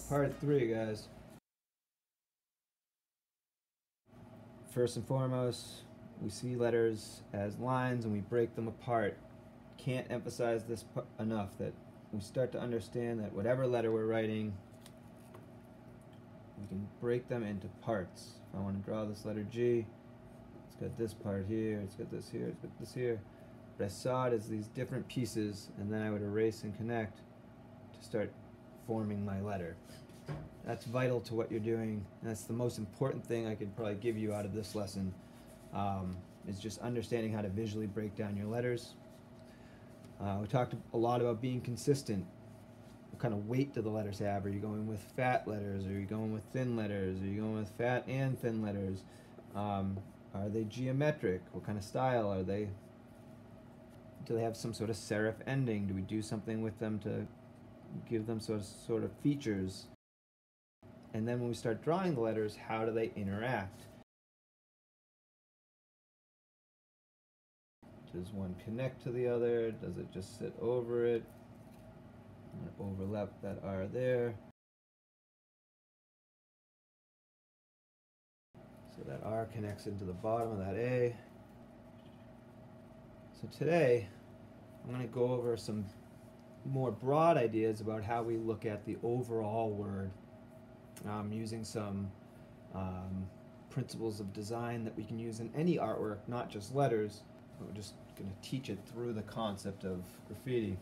Part 3, guys. First and foremost, we see letters as lines and we break them apart. Can't emphasize this enough, that we start to understand that whatever letter we're writing, we can break them into parts. If I want to draw this letter G, it's got this part here, it's got this here, it's got this here. But I saw it as these different pieces, and then I would erase and connect to start forming my letter. That's vital to what you're doing. And that's the most important thing I could probably give you out of this lesson, is just understanding how to visually break down your letters. We talked a lot about being consistent. What kind of weight do the letters have? Are you going with fat letters? Are you going with thin letters? Are you going with fat and thin letters? Are they geometric? What kind of style are they? Do they have some sort of serif ending? Do we do something with them to give them sort of features? And then when we start drawing the letters, how do they interact? Does one connect to the other? Does it just sit over it? Overlap that R there. So that R connects into the bottom of that A. So today, I'm going to go over some more broad ideas about how we look at the overall word, using some principles of design that we can use in any artwork, not just letters. We're just going to teach it through the concept of graffiti.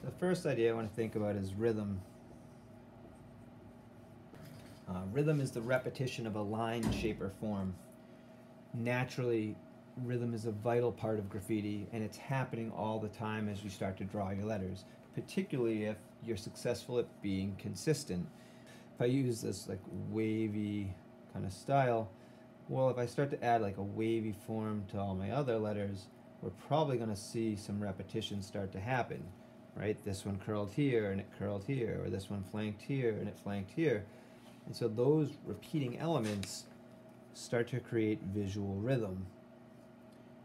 The first idea I want to think about is rhythm. Rhythm is the repetition of a line, shape, or form. Naturally, rhythm is a vital part of graffiti, and it's happening all the time as you start to draw your letters, particularly if you're successful at being consistent. If I use this like wavy kind of style, well, if I start to add like a wavy form to all my other letters, we're probably going to see some repetition start to happen, right? This one curled here and it curled here, or this one flanked here and it flanked here. And so those repeating elements start to create visual rhythm.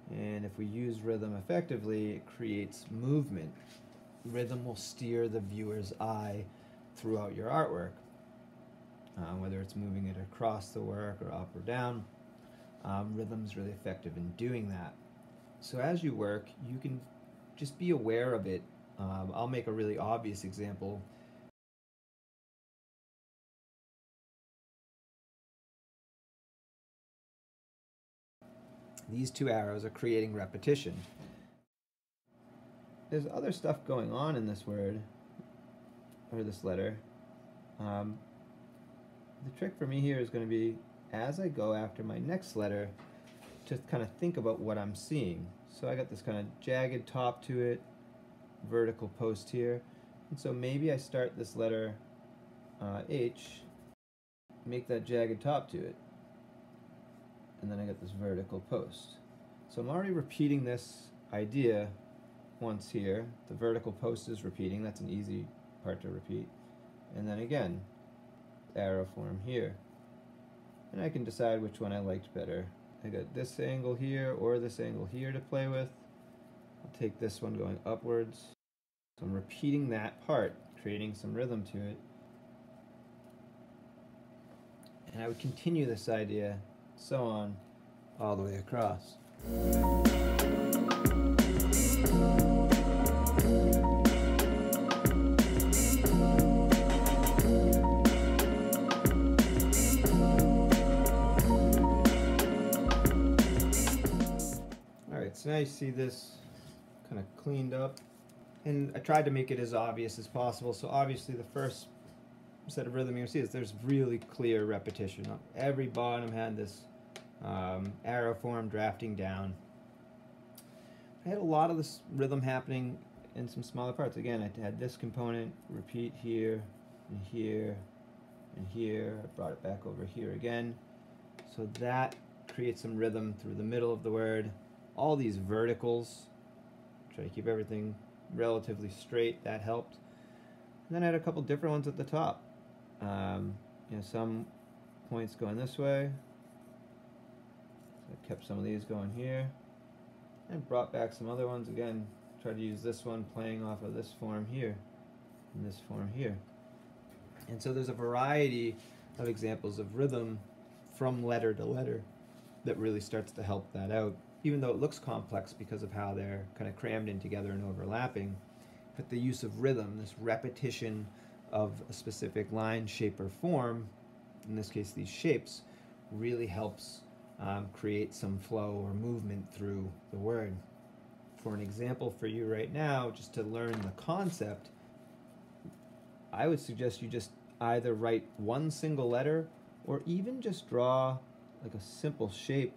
And if we use rhythm effectively, it creates movement. Rhythm will steer the viewer's eye throughout your artwork, whether it's moving it across the work or up or down. Rhythm's really effective in doing that. So as you work, you can just be aware of it. I'll make a really obvious example. These two arrows are creating repetition. There's other stuff going on in this word, or this letter. The trick for me here is going to be, as I go after my next letter, to kind of think about what I'm seeing. So I got this kind of jagged top to it, vertical post here, and so maybe I start this letter H, make that jagged top to it, and then I got this vertical post. So I'm already repeating this idea once here. The vertical post is repeating, that's an easy part to repeat. And then again, arrow form here. And I can decide which one I liked better. I got this angle here or this angle here to play with. I'll take this one going upwards. So I'm repeating that part, creating some rhythm to it. And I would continue this idea, so on, all the way across. Alright, so now you see this kind of cleaned up, and I tried to make it as obvious as possible. So obviously the first set of rhythm you see is there's really clear repetition. Every bottom had this arrow form drafting down. I had a lot of this rhythm happening in some smaller parts. Again, I had this component repeat here and here and here. I brought it back over here again. So that creates some rhythm through the middle of the word. All these verticals, try to keep everything relatively straight, that helped. And then I had a couple different ones at the top. Some points going this way. So I kept some of these going here and brought back some other ones. Again, tried to use this one playing off of this form here and this form here. And so there's a variety of examples of rhythm from letter to letter that really starts to help that out, even though it looks complex because of how they're kind of crammed in together and overlapping. But the use of rhythm, this repetition of a specific line, shape, or form, in this case these shapes, really helps create some flow or movement through the word. For an example for you right now, just to learn the concept, I would suggest you just either write one single letter or even just draw like a simple shape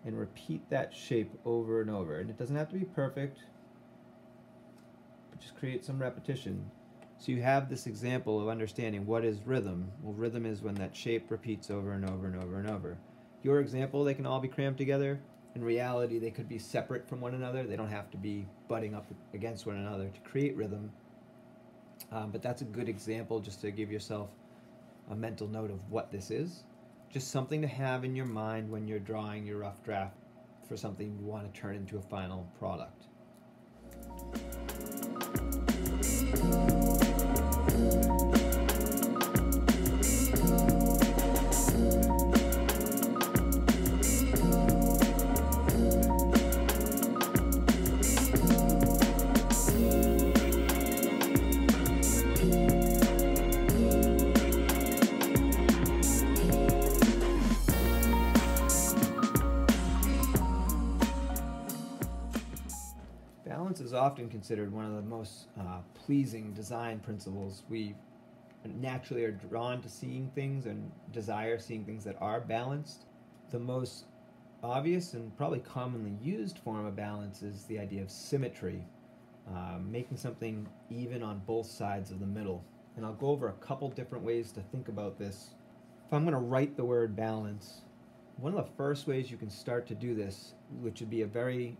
and repeat that shape over and over. And it doesn't have to be perfect, but just create some repetition. So you have this example of understanding what is rhythm. Well, rhythm is when that shape repeats over and over and over and over. Your example, they can all be crammed together. In reality, they could be separate from one another. They don't have to be butting up against one another to create rhythm. But that's a good example just to give yourself a mental note of what this is. Just something to have in your mind when you're drawing your rough draft for something you want to turn into a final product. Balance is often considered one of the most pleasing design principles. We naturally are drawn to seeing things and desire seeing things that are balanced. The most obvious and probably commonly used form of balance is the idea of symmetry, making something even on both sides of the middle. And I'll go over a couple different ways to think about this. If I'm going to write the word balance, one of the first ways you can start to do this, which would be a very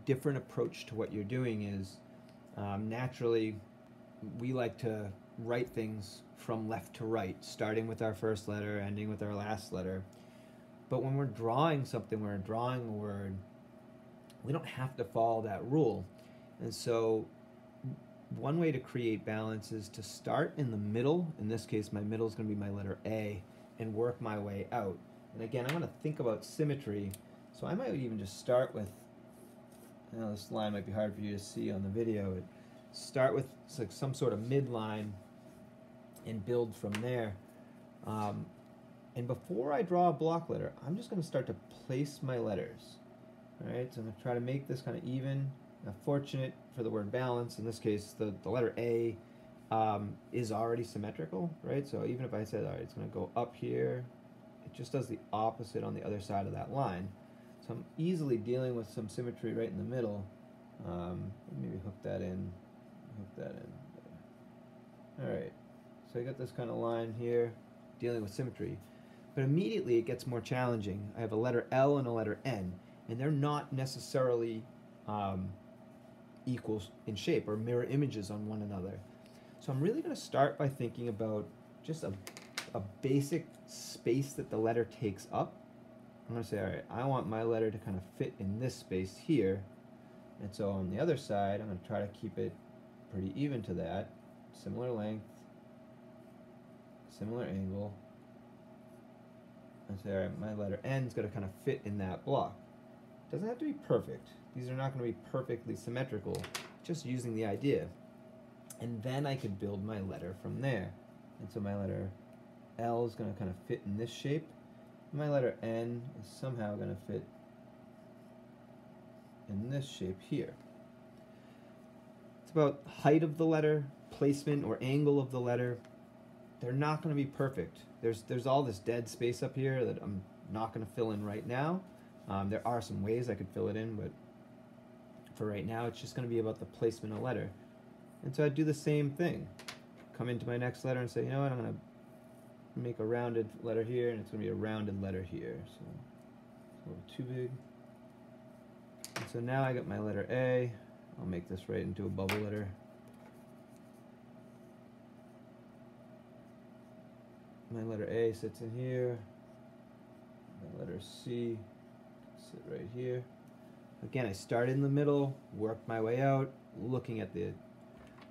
different approach to what you're doing, is naturally we like to write things from left to right, starting with our first letter, ending with our last letter. But when we're drawing something, we're drawing a word, we don't have to follow that rule. And so one way to create balance is to start in the middle. In this case, my middle is going to be my letter A, and work my way out. And again, I'm going to think about symmetry, so I might even just start with, I know this line might be hard for you to see on the video, but start with like some sort of midline and build from there. And before I draw a block letter, I'm just going to start to place my letters. All right, so I'm going to try to make this kind of even. Now, fortunate for the word balance, in this case, the letter A is already symmetrical, right? So even if I said, all right, it's going to go up here, it just does the opposite on the other side of that line. So I'm easily dealing with some symmetry right in the middle. Maybe hook that in. All right, so I got this kind of line here, dealing with symmetry. But immediately it gets more challenging. I have a letter L and a letter N, and they're not necessarily equal in shape or mirror images on one another. So I'm really going to start by thinking about just a basic space that the letter takes up. I'm going to say, all right, I want my letter to kind of fit in this space here. And so on the other side, I'm going to try to keep it pretty even to that. Similar length, similar angle. And say, all right, my letter N is going to kind of fit in that block. Doesn't have to be perfect. These are not going to be perfectly symmetrical, just using the idea. And then I could build my letter from there. And so my letter L is going to kind of fit in this shape. My letter N is somehow going to fit in this shape here. It's about height of the letter, placement or angle of the letter. They're not going to be perfect. There's all this dead space up here that I'm not going to fill in right now. There are some ways I could fill it in, but for right now it's just going to be about the placement of letter. And so I do the same thing. Come into my next letter and say, you know what, I'm going to make a rounded letter here, and it's going to be a rounded letter here. So it's a little too big. And so now I got my letter A. I'll make this right into a bubble letter. My letter A sits in here. My letter C sit right here. Again, I start in the middle, work my way out, looking at the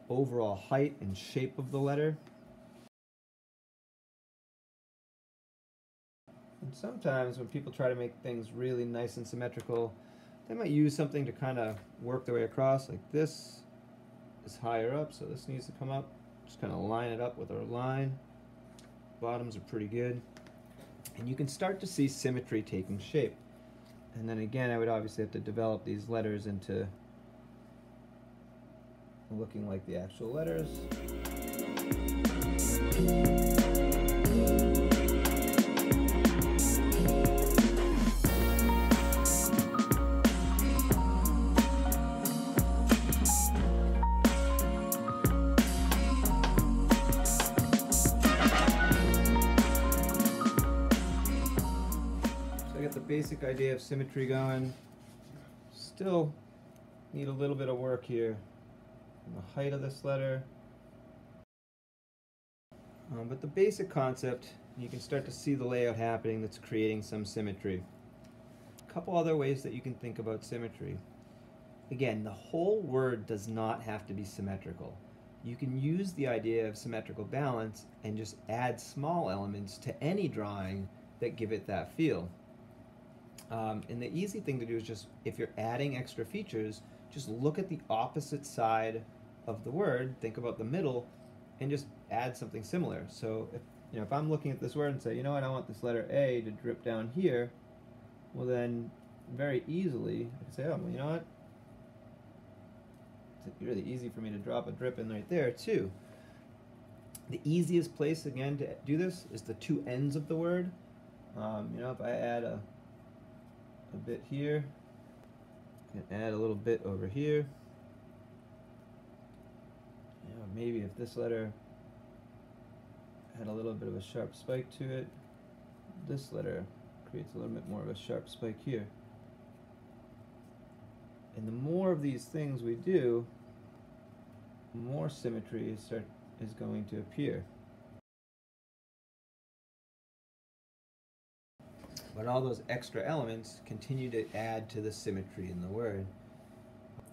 overall height and shape of the letter. And sometimes when people try to make things really nice and symmetrical, they might use something to kind of work their way across. Like this is higher up, so this needs to come up. Just kind of line it up with our line. Bottoms are pretty good. And you can start to see symmetry taking shape. And then again, I would obviously have to develop these letters into looking like the actual letters. Basic idea of symmetry going. Still need a little bit of work here on the height of this letter. But the basic concept, you can start to see the layout happening that's creating some symmetry. A couple other ways that you can think about symmetry. Again, the whole word does not have to be symmetrical. You can use the idea of symmetrical balance and just add small elements to any drawing that give it that feel. And the easy thing to do is just, if you're adding extra features, just look at the opposite side of the word, think about the middle, and just add something similar. So if I'm looking at this word and say, you know what, I want this letter A to drip down here, well then very easily I can say, oh, well, you know what, it's really easy for me to drop a drip in right there too. The easiest place again to do this is the two ends of the word. If I add a bit here, and add a little bit over here. Maybe if this letter had a little bit of a sharp spike to it, this letter creates a little bit more of a sharp spike here. And the more of these things we do, more symmetry is going to appear. But all those extra elements continue to add to the symmetry in the word.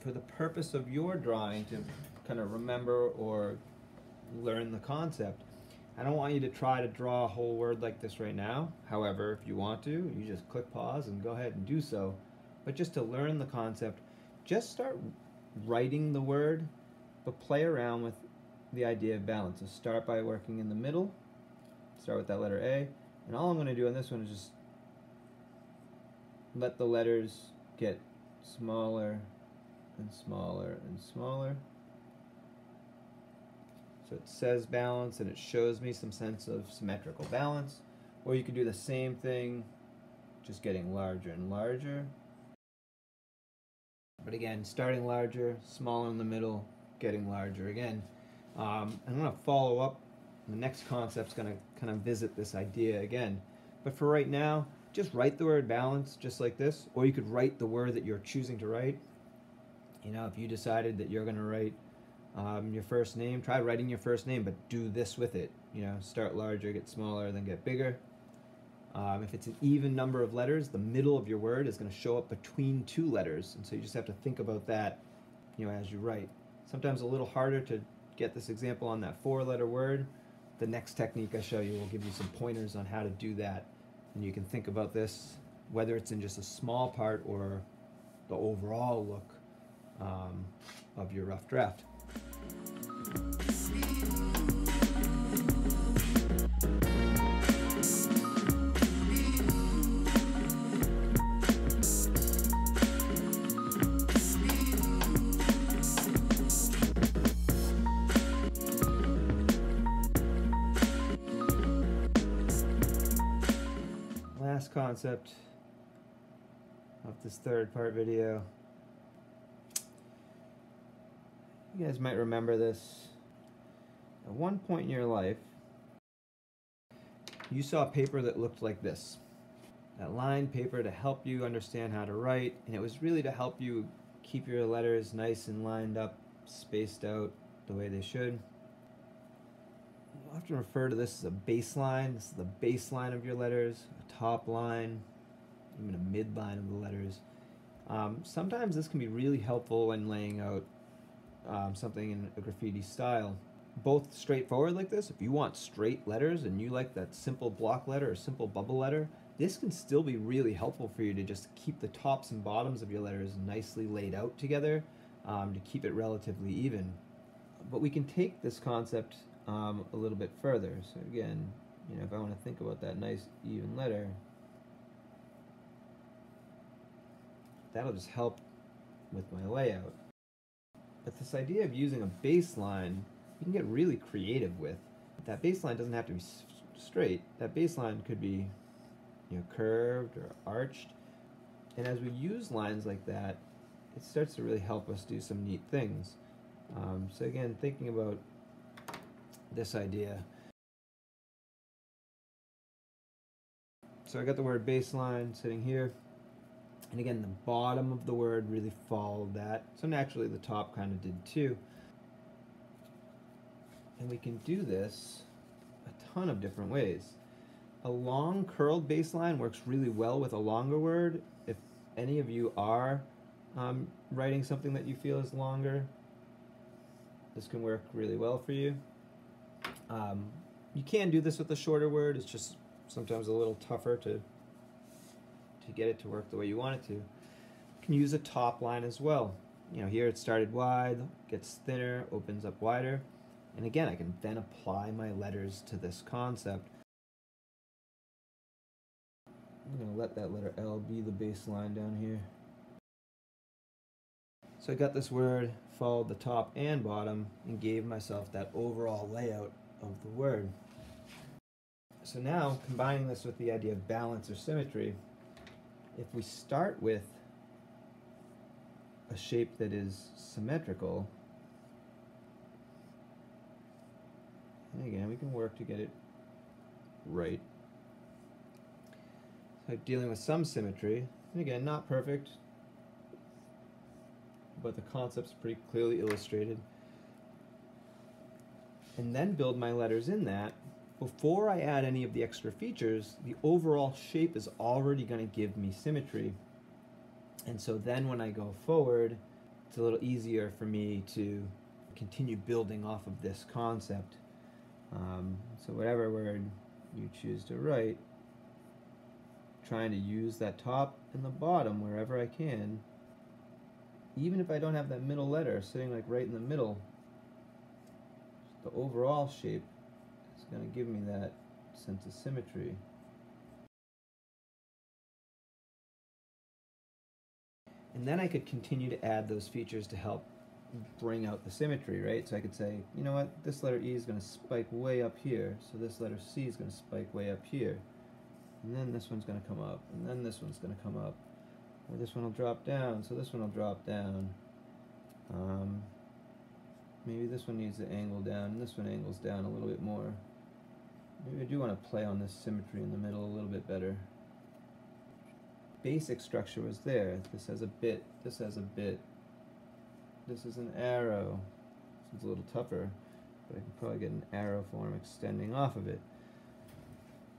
For the purpose of your drawing to kind of remember or learn the concept, I don't want you to try to draw a whole word like this right now. However, if you want to, you just click pause and go ahead and do so. But just to learn the concept, just start writing the word, but play around with the idea of balance. So start by working in the middle, start with that letter A, and all I'm going to do on this one is just let the letters get smaller and smaller and smaller. So it says balance and it shows me some sense of symmetrical balance. Or you could do the same thing, just getting larger and larger. But again, starting larger, smaller in the middle, getting larger again. I'm going to follow up. The next concept's going to kind of visit this idea again. But for right now, just write the word balance just like this, or you could write the word that you're choosing to write. If you decided that you're going to write your first name, try writing your first name, but do this with it. Start larger, get smaller, then get bigger. If it's an even number of letters, the middle of your word is going to show up between two letters, and so you just have to think about that, as you write. Sometimes a little harder to get this example on that 4-letter word. The next technique I show you will give you some pointers on how to do that. And you can think about this, whether it's in just a small part or the overall look of your rough draft. Last concept of this third part video. You guys might remember this. At one point in your life, you saw paper that looked like this. That lined paper to help you understand how to write, and it was really to help you keep your letters nice and lined up, spaced out the way they should. I often refer to this as a baseline. This is the baseline of your letters, a top line, even a midline of the letters. Sometimes this can be really helpful when laying out something in a graffiti style. Both straightforward like this, if you want straight letters and you like that simple block letter or simple bubble letter, this can still be really helpful for you to just keep the tops and bottoms of your letters nicely laid out together, to keep it relatively even. But we can take this concept a little bit further. So again, if I want to think about that nice even letter, that'll just help with my layout. But this idea of using a baseline, you can get really creative with. That baseline doesn't have to be straight. That baseline could be curved or arched. And as we use lines like that, it starts to really help us do some neat things. So again, thinking about this idea. So I got the word baseline sitting here. And again, the bottom of the word really followed that. So naturally the top kind of did too. And we can do this a ton of different ways. A long curled baseline works really well with a longer word. If any of you are writing something that you feel is longer, this can work really well for you. You can do this with a shorter word. It's just sometimes a little tougher to get it to work the way you want it to. You can use a top line as well. Here it started wide, gets thinner, opens up wider. And again, I can then apply my letters to this concept. I'm going to let that letter L be the baseline down here. So I got this word, followed the top and bottom, and gave myself that overall layout of the word. So now, combining this with the idea of balance or symmetry, if we start with a shape that is symmetrical, and again, we can work to get it right. So dealing with some symmetry, and again, not perfect, but the concept's pretty clearly illustrated. And then build my letters in that. Before I add any of the extra features, the overall shape is already going to give me symmetry. And so then when I go forward, it's a little easier for me to continue building off of this concept. So whatever word you choose to write, trying to use that top and the bottom wherever I can, even if I don't have that middle letter sitting like right in the middle, the overall shape is going to give me that sense of symmetry. And then I could continue to add those features to help bring out the symmetry, right? So I could say, you know what, this letter E is going to spike way up here, so this letter C is going to spike way up here. And then this one's going to come up, and then this one's going to come up. Or this one will drop down, so this one will drop down. Maybe this one needs to angle down, and this one angles down a little bit more. Maybe I do want to play on this symmetry in the middle a little bit better. Basic structure was there. This has a bit, this has a bit. This is an arrow. This is a little tougher, but I can probably get an arrow form extending off of it.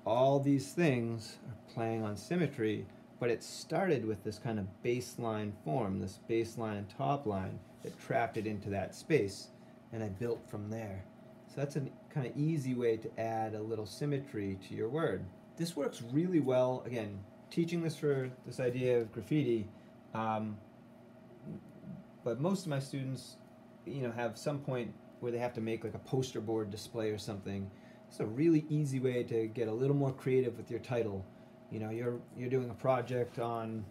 All these things are playing on symmetry, but it started with this kind of baseline form, this baseline and top line that trapped it into that space, and I built from there. So that's a kind of easy way to add a little symmetry to your word. This works really well, again, teaching this for this idea of graffiti, but most of my students, have some point where they have to make like a poster board display or something. It's a really easy way to get a little more creative with your title. You're doing a project on,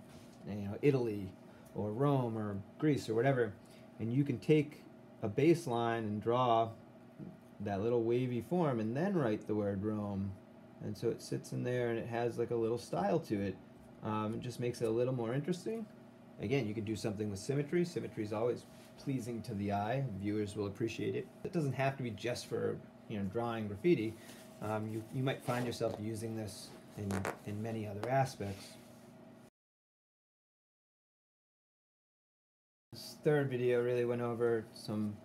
Italy or Rome or Greece or whatever, and you can take a baseline and draw that little wavy form and then write the word Rome. And so it sits in there and it has like a little style to it. It just makes it a little more interesting. Again, you can do something with symmetry. Symmetry is always pleasing to the eye. Viewers will appreciate it. It doesn't have to be just for drawing graffiti. You might find yourself using this in many other aspects. This third video really went over some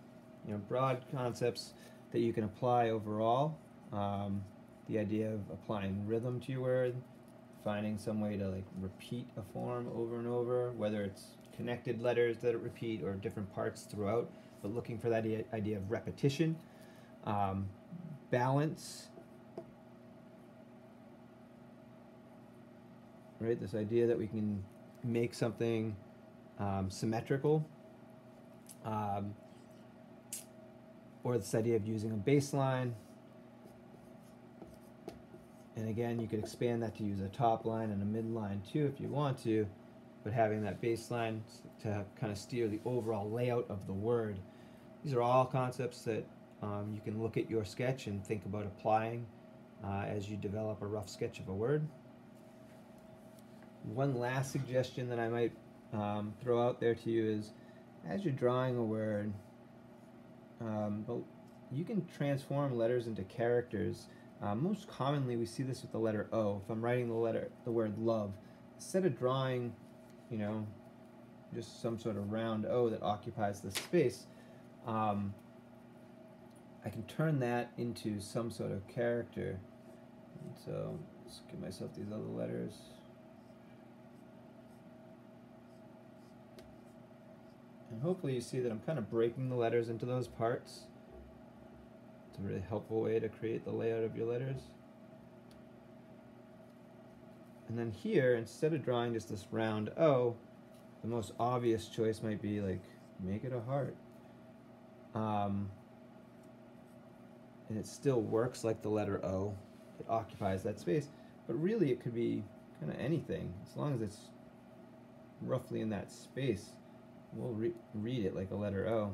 broad concepts that you can apply overall. The idea of applying rhythm to your word, finding some way to repeat a form over and over, whether it's connected letters that repeat or different parts throughout, but looking for that idea of repetition, balance, right? This idea that we can make something symmetrical, or this idea of using a baseline. And again, you could expand that to use a top line and a midline too if you want to, but having that baseline to kind of steer the overall layout of the word. These are all concepts that you can look at your sketch and think about applying as you develop a rough sketch of a word. One last suggestion that I might throw out there to you is, as you're drawing a word, you can transform letters into characters. Most commonly we see this with the letter O. If I'm writing the word love, instead of drawing, you know, just some sort of round O that occupies the space, I can turn that into some sort of character. And so let's give myself these other letters. And hopefully you see that I'm kind of breaking the letters into those parts. It's a really helpful way to create the layout of your letters. And then here, instead of drawing just this round O, the most obvious choice might be like, make it a heart. And it still works like the letter O. It occupies that space. But really it could be kind of anything. As long as it's roughly in that space, we'll read it like a letter O.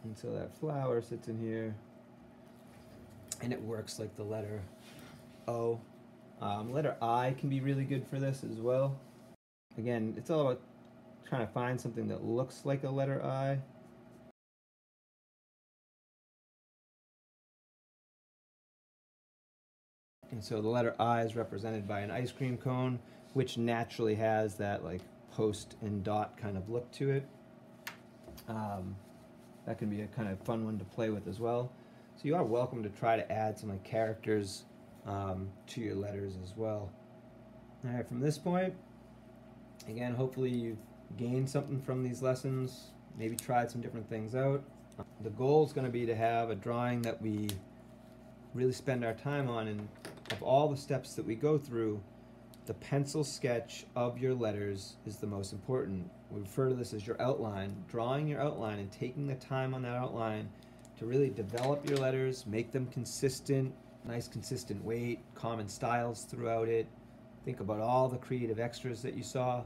And so that flower sits in here, and it works like the letter O. Letter I can be really good for this as well. Again, it's all about trying to find something that looks like a letter I. And so the letter I is represented by an ice cream cone, which naturally has that like post and dot kind of look to it. That can be a kind of fun one to play with as well. So you are welcome to try to add some like characters to your letters as well. All right, from this point, again, hopefully you've gained something from these lessons, maybe tried some different things out. The goal is going to be to have a drawing that we really spend our time on, and of all the steps that we go through, the pencil sketch of your letters is the most important. We refer to this as your outline. Drawing your outline and taking the time on that outline to really develop your letters, make them consistent, nice consistent weight, common styles throughout it. Think about all the creative extras that you saw.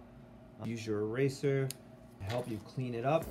Use your eraser to help you clean it up.